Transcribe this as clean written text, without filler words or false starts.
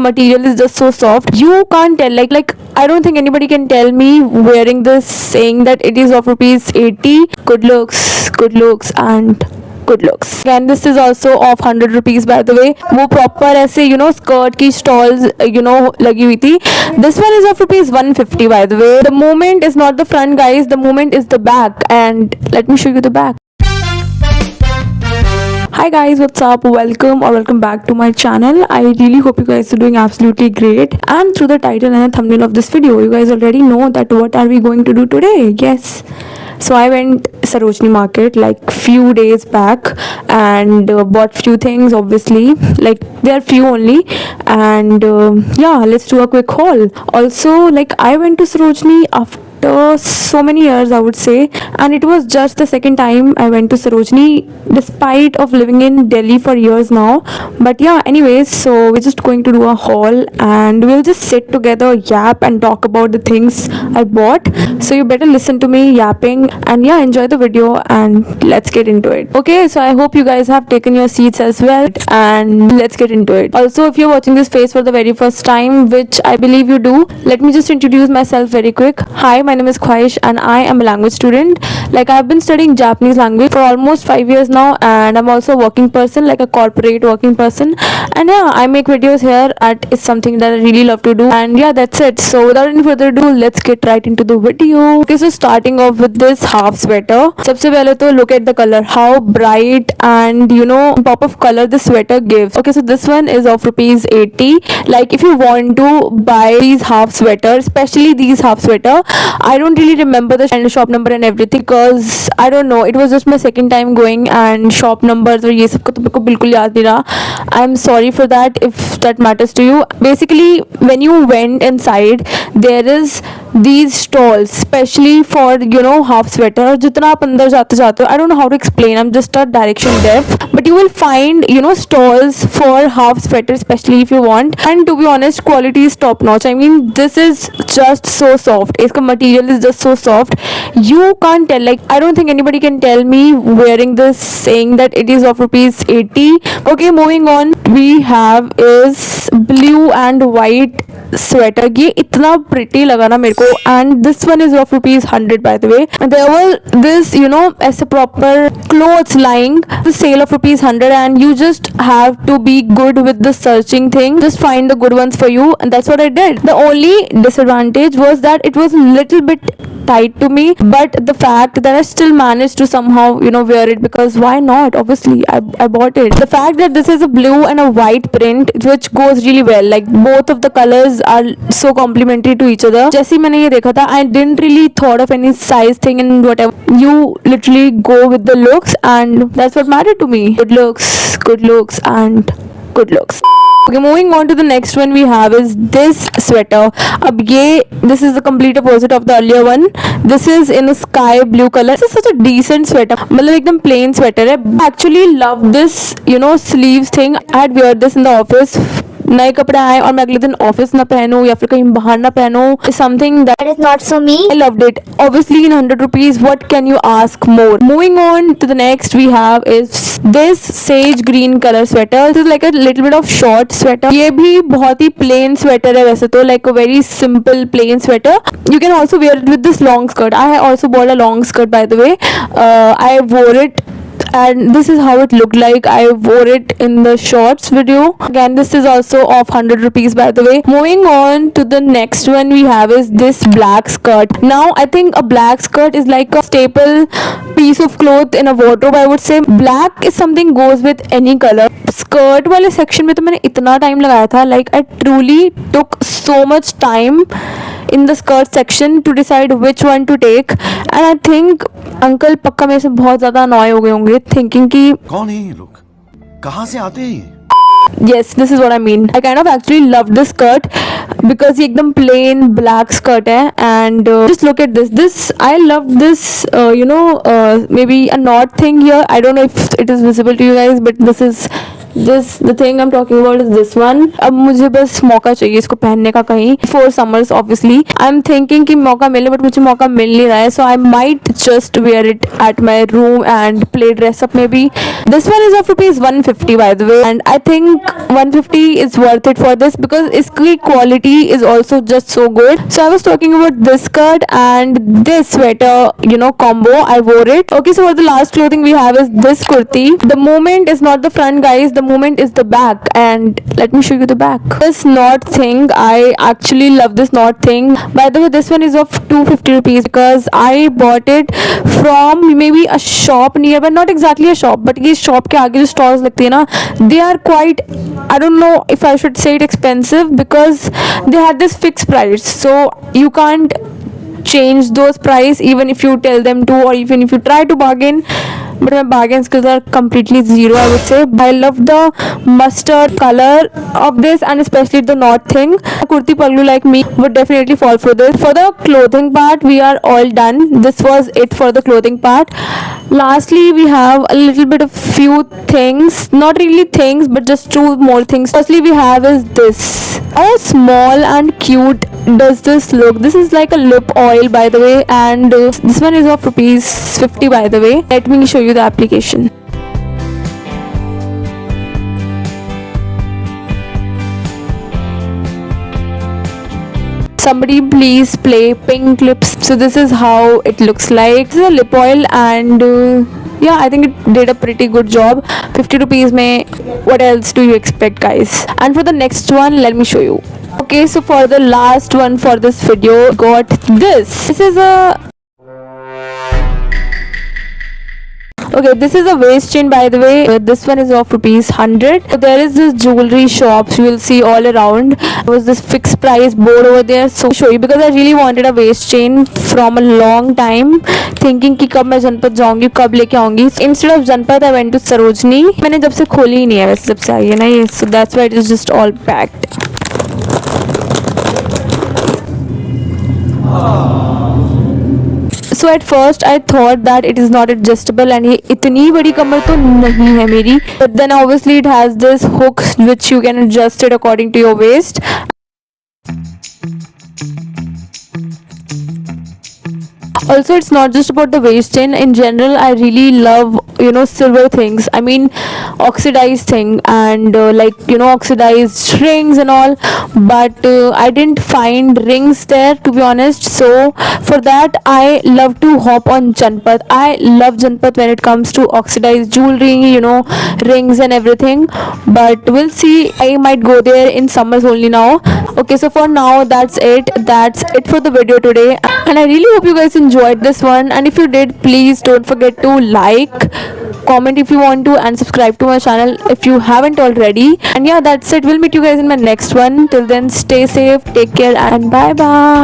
material is just so soft. You can't tell, like I don't think anybody can tell me wearing this saying that it is of rupees 80. Good looks and good looks. And this is also of 100 rupees by the way. वो proper ऐसे skirt की stalls लगी हुई थी. This one is of rupees 150 by the way. The movement is not the front guys, the movement is the back, and let me show you the back. Hi guys, what's up? Welcome back to my channel. I really hope you guys are doing absolutely great. And through the title and the thumbnail of this video, you guys already know that what are we going to do today. Yes, so I went Sarojini market like few days back and bought few things. Obviously, like there are few only, and yeah, let's do a quick haul. Also, like I went to Sarojini after so many years I would say, and it was just the second time I went to Sarojini despite of living in Delhi for years now. But yeah, anyways, so we're just going to do a haul and we'll just sit together, yap and talk about the things I bought. So you better listen to me yapping and yeah, enjoy the video and let's get into it. Okay, so I hope you guys have taken your seats as well and let's get into it. Also, if you're watching this face for the very first time, which I believe you do, let me just introduce myself very quick. Hi, my name is Khwahish and I am a language student. Like I've been studying Japanese language for almost 5 years now, and I'm also a working person, like a corporate working person. And yeah, I make videos here at it's something that I really love to do. And yeah, that's it. So without any further ado, let's get right into the video. Okay, so starting off with this half sweater. सबसे पहले तो look at the color, how bright and pop of color this sweater gives. Okay, so this one is of rupees 80. Like if you want to buy these half sweaters, especially these half sweater, I don't really remember the shop number and everything because I don't know, it was just my second time going and shop numbers और ये सब का तो मेरे को बिल्कुल याद नहीं रहा. I'm sorry for that if that matters to you. Basically, when you went inside, there is these stalls especially for half sweater. जितना आप अंदर जाते जाते हो, I don't know how to explain, I'm just a direction deaf, but you will find stalls for half sweater especially if you want. And to be honest, quality is top notch. I mean, this is just so soft. इसका material is just so soft. You can't tell, like I don't think anybody can tell me wearing this saying that it is of rupees 80. Okay, moving on, we have is blue and white sweater. ये इतना pretty लगा ना मेरे को, and this one is of rupees 100 by the way. There was this as a proper clothes lying the sale of rupees 100, and you just have to be good with the searching thing, just find the good ones for you, and that's what I did. The only disadvantage was that it was little bit tight to me, but the fact that I still managed to somehow wear it, because why not, obviously I bought it. The fact that this is a blue and a white print which goes really well, like both of the colors are so complementary to each other. जैसे मैंने ये देखा था, I didn't really thought of any size thing and whatever. You literally go with the looks, and that's what mattered to me. Good looks and good looks. Okay, moving on to the next one we have is this sweater. अब ये this is the complete opposite of the earlier one. This is in a sky blue color. This is such a decent sweater. मतलब एकदम plain sweater है. I actually love this sleeves thing. I had wear this in the office. नए कपड़े आए और मैं अगले दिन ऑफिस ना पहनूं या फिर कहीं बाहर ना पहनूं, something that is not so me. I loved it. Obviously in 100 rupees, what can you ask more? Moving on to the next we have is this sage green color sweater. This is like a little bit of short sweater. ये भी बहुत ही plain sweater है वैसे तो, like a very simple plain sweater. You can also wear it with this long skirt. I also bought a long skirt by the way. I wore it and this is how it looked like. I wore it in the shorts video. Again, this is also of 100 rupees by the way. Moving on to the next one we have is this black skirt. Now I think a black skirt is like a staple piece of cloth in a wardrobe, I would say. Black is something goes with any color. Skirt वाले section में तो मैंने इतना time लगाया था, like I truly took so much time in the skirt section to decide which one to take, and I think uncle पक्का मेरे से बहुत ज़्यादा annoy हो गए होंगे thinking कि कौन है ये लोग, कहाँ से आते हैं? Yes, this is what I mean. I kind of actually love this skirt because ये एकदम plain black skirt है, and just look at this. This I love this. Maybe a knot thing here. I don't know if it is visible to you guys, but this is this the thing I'm talking about is this one. अब मुझे बस मौका चाहिए इसको पहनने का कहीं for summers obviously. I'm thinking कि मौका मिले but मुझे मौका मिल नहीं रहा है, so I might just wear it at my room and play dress up maybe. This one is of rupees 150 by the way, and I think 150 is worth it for this because इसकी quality is also just so good. So I was talking about this skirt and this sweater, you know, combo. I wore it. Okay, so for the last clothing we have is this kurti. The movement is not the front, guys, the movement is the back, and let me show you the back. This knot thing, I actually love this knot thing. By the way, this one is of 250 rupees because I bought it from maybe a shop nearby, not exactly a shop, but ये shop के आगे जो stores लगती है ना, they are quite, I don't know if I should say it expensive because they had this fixed price, so you can't change those price even if you tell them to, or even if you try to bargain. But my bargain skills are completely zero, I would say. I love the mustard color of this, and especially the knot thing. A kurti pallu like me would definitely fall for this. For the clothing part, we are all done. This was it for the clothing part. Lastly, we have a little bit of few things, not really things, but just two more things. Firstly, we have is this. How small and cute does this look? This is like a lip oil, by the way, and this one is of rupees 50, by the way. Let me show you the application. Somebody please play Pink Lips. So this is how it looks like. This is a lip oil, and yeah, I think it did a pretty good job. 50 rupees mein, what else do you expect, guys? And for the next one, let me show you. Okay, so for the last one for this video, got this. This is a okay, this is a waist chain, by the way. This one is of rupees 100. So there is this jewelry shops you will see all around. There was this fixed price board over there, so I'll show you because I really wanted a waist chain from a long time, thinking कि कब मैं जनपद जाऊंगी, कब लेके आऊंगी. Instead of जनपद I went to Sarojini. मैंने जब से खोली ही नहीं है वैसे, जब से आई है ना ये, so that's why it is just all packed. So at first I thought that it is not adjustable and ये इतनी बड़ी कमर तो नहीं है मेरी, but then obviously it has this hook which you can adjust it according to your waist. Also, it's not just about the waist chain. In general, I really love, you know, silver things. I mean, oxidized thing, and like, you know, oxidized rings and all. But I didn't find rings there, to be honest. So for that, I love to hop on Janpat. I love Janpat when it comes to oxidized jewelry, you know, rings and everything. But we'll see. I might go there in summers only now. Okay, so for now, that's it. That's it for the video today, and I really hope you guys enjoyed this one. And if you did, please don't forget to like, comment if you want to, and subscribe to my channel if you haven't already. And yeah, that's it. We'll meet you guys in my next one. Till then, stay safe, take care, and bye bye.